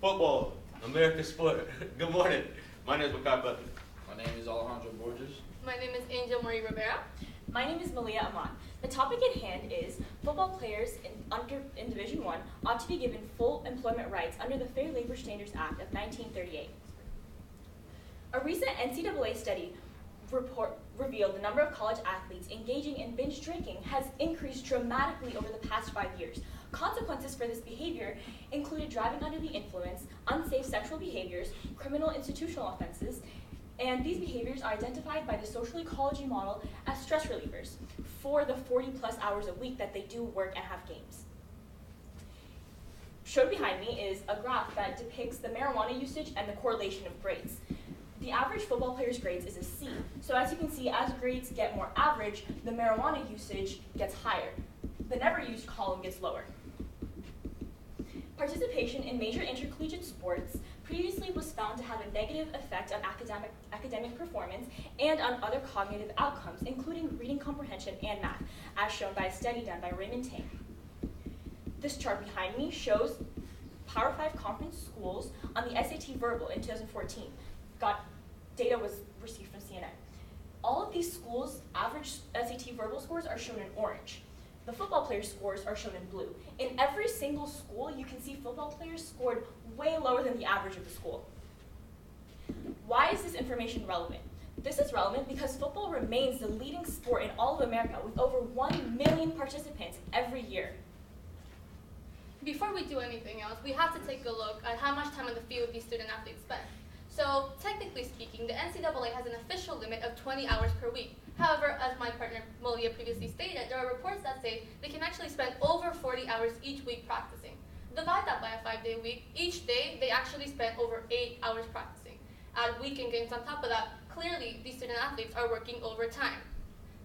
Football, America's sport. Good morning. My name is Makai Button. My name is Alejandro Borges. My name is Angel Marie Rivera. My name is Malia Aman. The topic at hand is football players in Division I ought to be given full employment rights under the Fair Labor Standards Act of 1938. A recent NCAA study report revealed the number of college athletes engaging in binge drinking has increased dramatically over the past 5 years. Consequences for this behavior included driving under the influence, unsafe sexual behaviors, criminal institutional offenses, and these behaviors are identified by the social ecology model as stress relievers for the 40-plus hours a week that they do work and have games. Shown behind me is a graph that depicts the marijuana usage and the correlation of grades. The average football player's grades is a C, so as you can see, as grades get more average, the marijuana usage gets higher. The never used column gets lower. Participation in major intercollegiate sports previously was found to have a negative effect on academic performance and on other cognitive outcomes, including reading comprehension and math, as shown by a study done by Raymond Tang. This chart behind me shows Power 5 conference schools on the SAT Verbal in 2014. Data was received from CNN. All of these schools' average SAT Verbal scores are shown in orange. The football players' scores are shown in blue. In every single school, you can see football players scored way lower than the average of the school. Why is this information relevant? This is relevant because football remains the leading sport in all of America with over 1 million participants every year. Before we do anything else, we have to take a look at how much time on the field these student athletes spend. So, technically speaking, the NCAA has an official limit of 20 hours per week. However, as my partner Malia previously stated, there are reports that say they can actually spend over 40 hours each week practicing. Divide that by a 5-day week. Each day, they actually spend over 8 hours practicing. Add weekend games on top of that, clearly these student athletes are working overtime.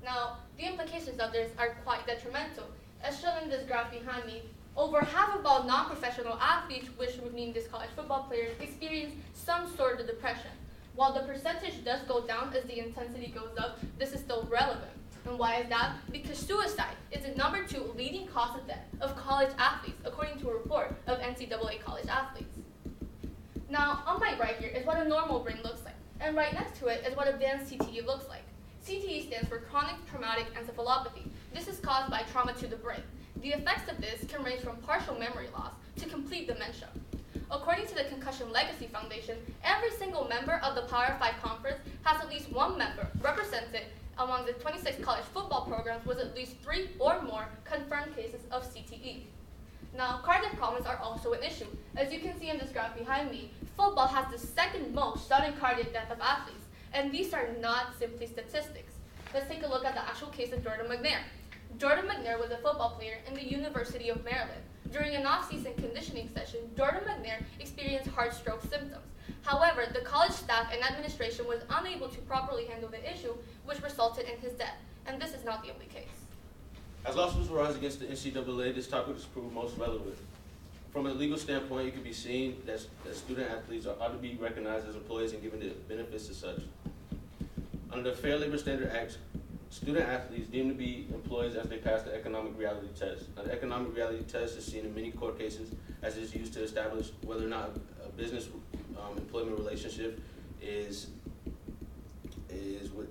Now, the implications of this are quite detrimental. As shown in this graph behind me, over half of all non-professional athletes, which would mean these college football players, experience some sort of depression. While the percentage does go down as the intensity goes up, this is still relevant. And why is that? Because suicide is the number 2 leading cause of death of college athletes, according to a report of NCAA college athletes. Now, on my right here is what a normal brain looks like, and right next to it is what advanced CTE looks like. CTE stands for chronic traumatic encephalopathy. This is caused by trauma to the brain. The effects of this can range from partial memory loss to complete dementia. According to the Concussion Legacy Foundation, every single member of the Power 5 conference has at least one member represented among the 26 college football programs with at least 3 or more confirmed cases of CTE. Now, cardiac problems are also an issue. As you can see in this graph behind me, football has the second most sudden cardiac death of athletes, and these are not simply statistics. Let's take a look at the actual case of Jordan McNair. Jordan McNair was a football player in the University of Maryland. During an off-season conditioning session, Jordan McNair experienced heart stroke symptoms. However, the college staff and administration was unable to properly handle the issue, which resulted in his death. And this is not the only case. As lawsuits arise against the NCAA, this topic is proved most relevant. From a legal standpoint, it can be seen that student athletes ought to be recognized as employees and given the benefits as such. Under the Fair Labor Standards Act, student athletes deemed to be employees as they pass the economic reality test. Now, the economic reality test is seen in many court cases as it is used to establish whether or not a business employment relationship is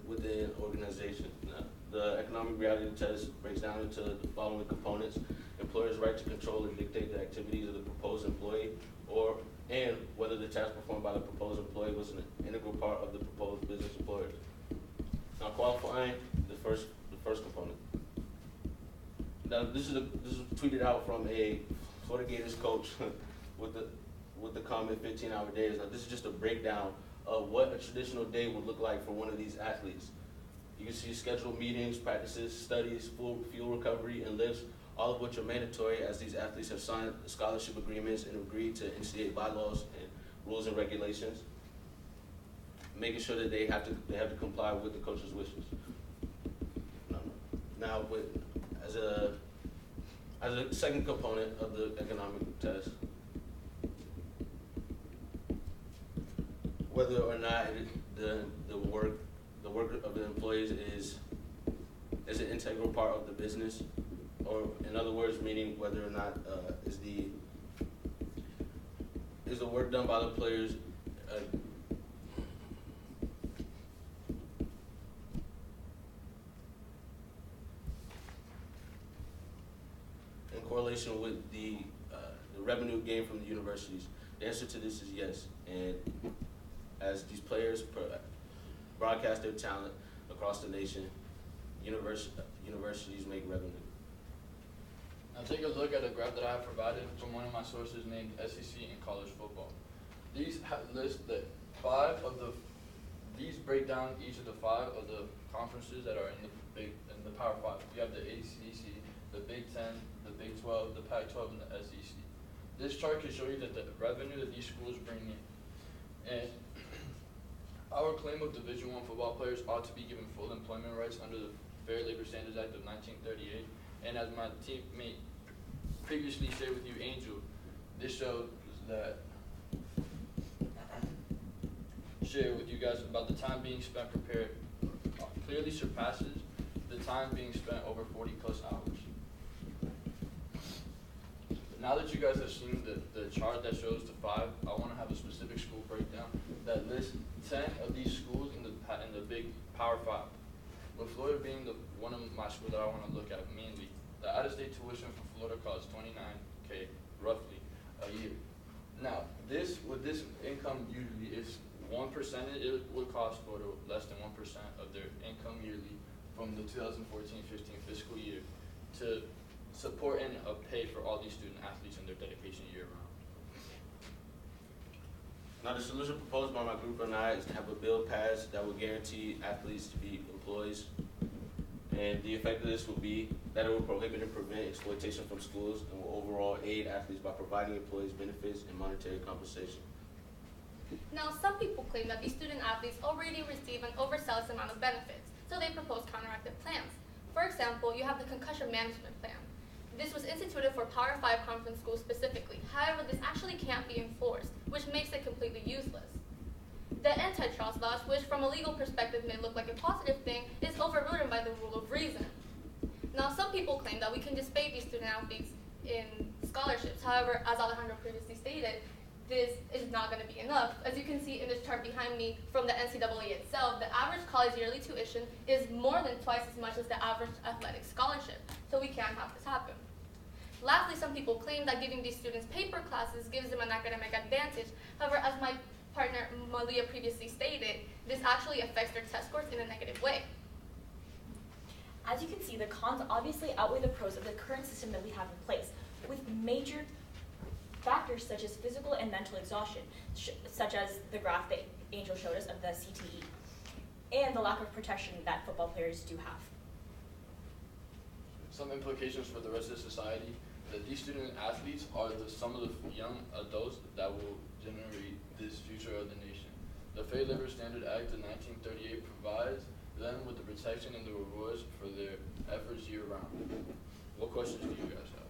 within an organization. Now, the economic reality test breaks down into the following components: employer's right to control and dictate the activities of the proposed employee, and whether the task performed by the proposed employee was an integral part of the proposed business employer. Now, qualifying the first component. Now, this is tweeted out from a Florida Gators coach with the comment 15-hour days. Now, this is just a breakdown of what a traditional day would look like for one of these athletes. You can see scheduled meetings, practices, studies, fuel recovery, and lifts, all of which are mandatory as these athletes have signed scholarship agreements and agreed to NCAA bylaws and rules and regulations, making sure that they have to comply with the coach's wishes. Now, as a second component of the economic test, whether or not the work of the employees is an integral part of the business, or in other words, meaning whether or not is the is the work done by the players in correlation with the revenue gained from the universities? The answer to this is yes. And as these players broadcast their talent across the nation, universities make revenue. Now take a look at a graph that I have provided from one of my sources named SEC and College Football. These list the these break down each of the 5 of the conferences that are in the Power 5. You have the ACC, the Big 10, the Big 12, the Pac-12, and the SEC. This chart can show you that the revenue that these schools bring in. And our claim of Division I football players ought to be given full employment rights under the Fair Labor Standards Act of 1938. And as my teammate previously shared with you, Angel, this shows that share with you guys about the time being spent prepared clearly surpasses the time being spent over 40 plus hours. Now that you guys have seen the chart that shows the 5, I want to have a specific school breakdown that lists 10 of these schools in the big Power 5. With Florida being one of my schools that I want to look at mainly, the out-of-state tuition for Florida costs $29K roughly a year. Now, with this income usually is 1%. It would cost Florida less than 1% of their income yearly from the 2014-15 fiscal year to support and pay for all these student athletes and their dedication year-round. Now, the solution proposed by my group and I is to have a bill passed that would guarantee athletes to be employees. And the effect of this will be that it will prohibit and prevent exploitation from schools and will overall aid athletes by providing employees benefits and monetary compensation. Now, some people claim that these student athletes already receive an oversized amount of benefits, so they propose counteractive plans. For example, you have the concussion management plan. This was instituted for Power 5 conference schools specifically. However, this actually can't be enforced, which makes it completely useless. The antitrust laws, which from a legal perspective may look like a positive thing, is overridden by the rule of reason. Now, some people claim that we can just pay these student athletes in scholarships. However, as Alejandro previously stated, this is not going to be enough. As you can see in this chart behind me from the NCAA itself, the average college yearly tuition is more than twice as much as the average athletic scholarship. So we can't have this happen. Lastly, some people claim that giving these students paper classes gives them an academic advantage. However, as my partner Malia previously stated, this actually affects their test scores in a negative way. As you can see, the cons obviously outweigh the pros of the current system that we have in place, with major factors such as physical and mental exhaustion, such as the graph that Angel showed us of the CTE, and the lack of protection that football players do have. Some implications for the rest of society, that these student athletes are some of the young adults that will generate this future of the nation. The Fair Labor Standard Act of 1938 provides them with the protection and the rewards for their efforts year-round. What questions do you guys have?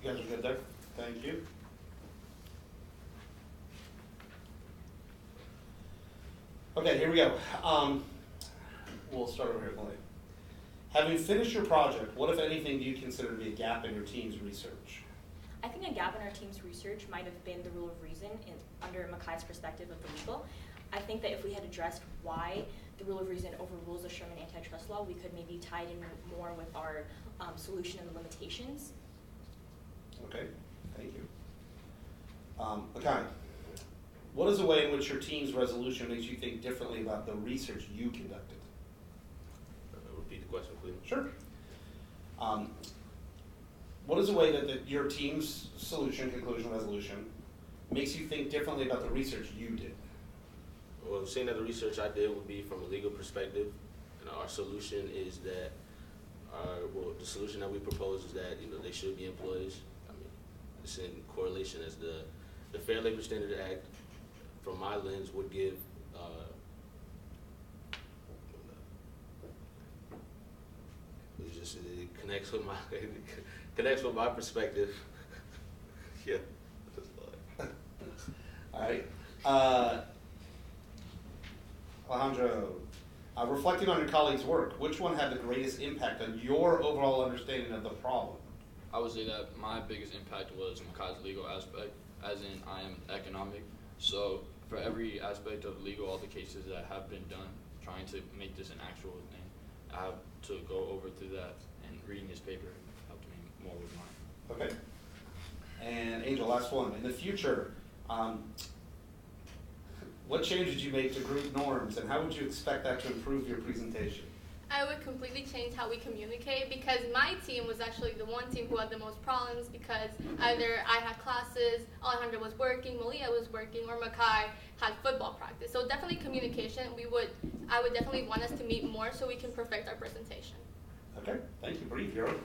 You guys are good there? Thank you. Okay, here we go. We'll start over here, Clay. Having finished your project, what, if anything, do you consider to be a gap in your team's research? I think a gap in our team's research might have been the rule of reason under Mackay's perspective of the legal. I think that if we had addressed why the rule of reason overrules the Sherman antitrust law, we could maybe tie it in more with our solution and the limitations. Okay, thank you. Mackay, what is a way in which your team's resolution makes you think differently about the research you conducted? Repeat the question, please. Sure. What is a way that your team's solution, conclusion, resolution makes you think differently about the research you did? Well, seeing that the research I did would be from a legal perspective, and our solution is that, the solution that we propose is that they should be employees. I mean, it's in correlation as the Fair Labor Standard Act, from my lens, would give. It connects with my perspective. Yeah. All right. Alejandro, Reflecting on your colleagues' work, which one had the greatest impact on your overall understanding of the problem? I would say that my biggest impact was Makai's legal aspect, as in I am economic. So for every aspect of legal, all the cases that have been done, trying to make this an actual thing, I have to go over through that, and reading his paper helped me more with mine. Okay. And Angel, last one. In the future, what changes did you make to group norms, and how would you expect that to improve your presentation? I would completely change how we communicate because my team was actually the one team who had the most problems because either I had classes, Alejandro was working, Malia was working, or Makai had football practice. So definitely communication. I would definitely want us to meet more so we can perfect our presentation. Okay, thank you. Bree, you're up.